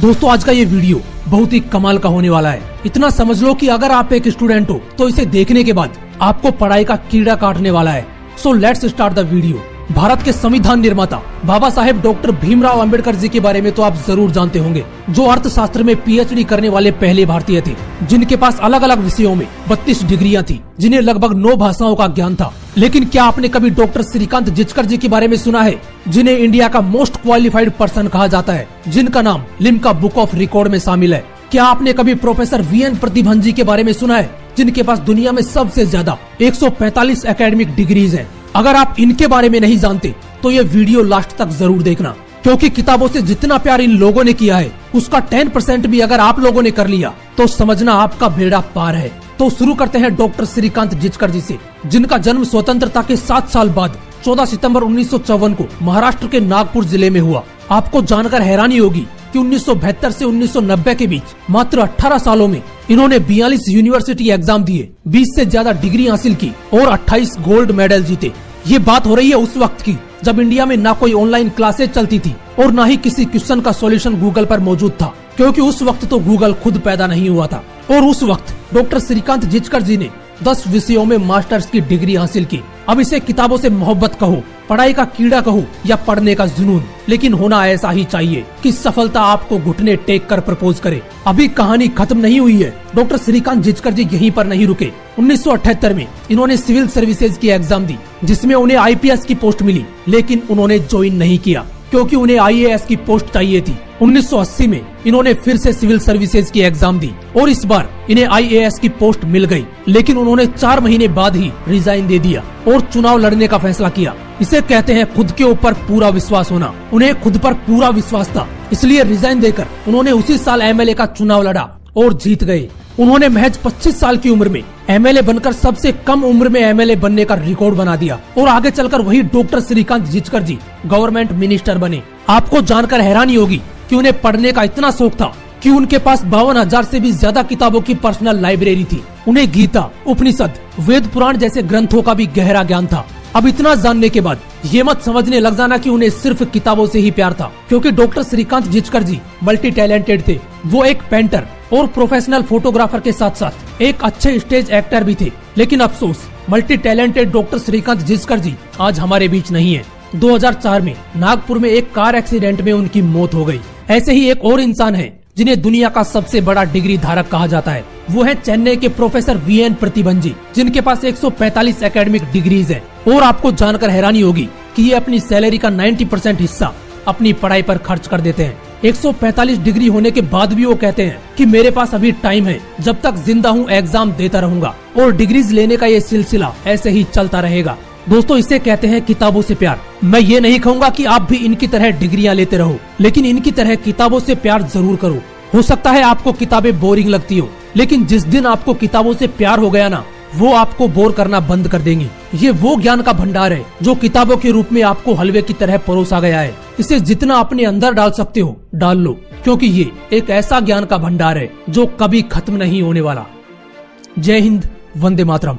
दोस्तों आज का ये वीडियो बहुत ही कमाल का होने वाला है। इतना समझ लो कि अगर आप एक स्टूडेंट हो तो इसे देखने के बाद आपको पढ़ाई का कीड़ा काटने वाला है। So let's start the video. Bharat के संविधान निर्माता बाबा साहेब डॉक्टर भीमराव अंबेडकर जी के बारे में तो आप जरूर जानते होंगे, जो अर्थशास्त्र में पीएचडी करने वाले पहले भारतीय थे, जिनके पास अलग अलग विषयों में 32 डिग्रियां थी, जिन्हें लगभग 9 भाषाओं का ज्ञान था। लेकिन क्या आपने कभी डॉक्टर श्रीकांत जिचकर जी के बारे में सुना है, जिन्हें इंडिया का मोस्ट क्वालिफाइड पर्सन कहा जाता है, जिनका नाम लिम्का बुक ऑफ रिकॉर्ड में शामिल है? क्या आपने कभी प्रोफेसर वीएन प्रतिभन जी के बारे में सुना है, जिनके पास दुनिया में सबसे ज्यादा 145 एकेडमिक डिग्रीज हैं? अगर आप इनके बारे में नहीं जानते तो ये वीडियो लास्ट तक जरूर देखना, क्योंकि किताबों से जितना प्यार इन लोगों ने किया है उसका 10% भी अगर आप लोगों ने कर लिया तो समझना आपका बेड़ा पार है। तो शुरू करते हैं डॉक्टर श्रीकांत जिचकर जी से, जिनका जन्म स्वतंत्रता के 7 साल बाद 14 सितंबर 1954 को महाराष्ट्र के नागपुर जिले में हुआ। आपको जानकर हैरानी होगी कि 1972 से 1990 के बीच मात्र 18 सालों में इन्होंने 42 यूनिवर्सिटी एग्जाम दिए, 20 से ज्यादा डिग्री हासिल की और 28 गोल्ड मेडल जीते। ये बात हो रही है उस वक्त की जब इंडिया में ना कोई ऑनलाइन क्लासेज चलती थी और ना ही किसी क्वेश्चन का सॉल्यूशन गूगल पर मौजूद था, क्योंकि उस वक्त तो गूगल खुद पैदा नहीं हुआ था। और उस वक्त डॉक्टर श्रीकांत जिचकर जी ने 10 विषयों में मास्टर्स की डिग्री हासिल की। अब इसे किताबों से मोहब्बत कहो, पढ़ाई का कीड़ा कहो या पढ़ने का जुनून, लेकिन होना ऐसा ही चाहिए कि सफलता आपको घुटने टेक कर प्रपोज करे। अभी कहानी खत्म नहीं हुई है। डॉक्टर श्रीकांत जिचकर जी यहीं पर नहीं रुके। 1978 में इन्होंने सिविल सर्विसेज की एग्जाम दी, जिसमें उन्हें आईपीएस की पोस्ट मिली, लेकिन उन्होंने ज्वाइन नहीं किया क्योंकि उन्हें आईएएस की पोस्ट चाहिए थी। 1980 में इन्होंने फिर से सिविल सर्विसेज की एग्जाम दी और इस बार इन्हें आईएएस की पोस्ट मिल गई, लेकिन उन्होंने 4 महीने बाद ही रिजाइन दे दिया और चुनाव लड़ने का फैसला किया। इसे कहते हैं खुद के ऊपर पूरा विश्वास होना। उन्हें खुद पर पूरा विश्वास था, इसलिए रिजाइन देकर उन्होंने उसी साल एमएलए का चुनाव लड़ा और जीत गए। उन्होंने महज 25 साल की उम्र में एमएलए बनकर सबसे कम उम्र में एमएलए बनने का रिकॉर्ड बना दिया और आगे चलकर वही डॉक्टर श्रीकांत जिचकर जी गवर्नमेंट मिनिस्टर बने। आपको जानकर हैरानी होगी कि उन्हें पढ़ने का इतना शौक था कि उनके पास 52,000 से भी ज्यादा किताबों की पर्सनल लाइब्रेरी थी। उन्हें गीता, उपनिषद, वेद पुराण जैसे ग्रंथों का भी गहरा ज्ञान था। अब इतना जानने के बाद ये मत समझने लग जाना कि उन्हें सिर्फ किताबों से ही प्यार था, क्योंकि डॉक्टर श्रीकांत जिचकर जी मल्टी टैलेंटेड थे। वो एक पेंटर और प्रोफेशनल फोटोग्राफर के साथ साथ एक अच्छे स्टेज एक्टर भी थे। लेकिन अफसोस, multi talented doctor Shrikant Jichkar ji आज हमारे बीच नहीं है। 2004 में नागपुर में एक कार एक्सीडेंट में उनकी मौत हो गई। ऐसे ही एक और इंसान है जिन्हें दुनिया का सबसे बड़ा डिग्री धारक कहा जाता है। वो है चेन्नई के प्रोफेसर वीएन प्रतिभन जी, जिनके पास 145 एकेडमिक डिग्रीज है। और आपको जानकर हैरानी होगी कि ये अपनी सैलरी का 90% हिस्सा अपनी पढ़ाई पर खर्च कर देते हैं। 145 डिग्री होने के बाद भी वो कहते हैं कि मेरे पास अभी टाइम है, जब तक जिंदा हूँ एग्जाम देता रहूंगा और डिग्रीज लेने का ये सिलसिला ऐसे ही चलता रहेगा। दोस्तों इसे कहते हैं किताबों से प्यार। मैं ये नहीं कहूँगा कि आप भी इनकी तरह डिग्रियां लेते रहो, लेकिन इनकी तरह किताबों से प्यार जरूर करो। हो सकता है आपको किताबें बोरिंग लगती हो, लेकिन जिस दिन आपको किताबों से प्यार हो गया ना, वो आपको बोर करना बंद कर देंगी। ये वो ज्ञान का भंडार है जो किताबों के रूप में आपको हलवे की तरह परोसा गया है। इसे जितना अपने अंदर डाल सकते हो डाल लो, क्योंकि ये एक ऐसा ज्ञान का भंडार है जो कभी खत्म नहीं होने वाला। जय हिंद, वंदे मातरम।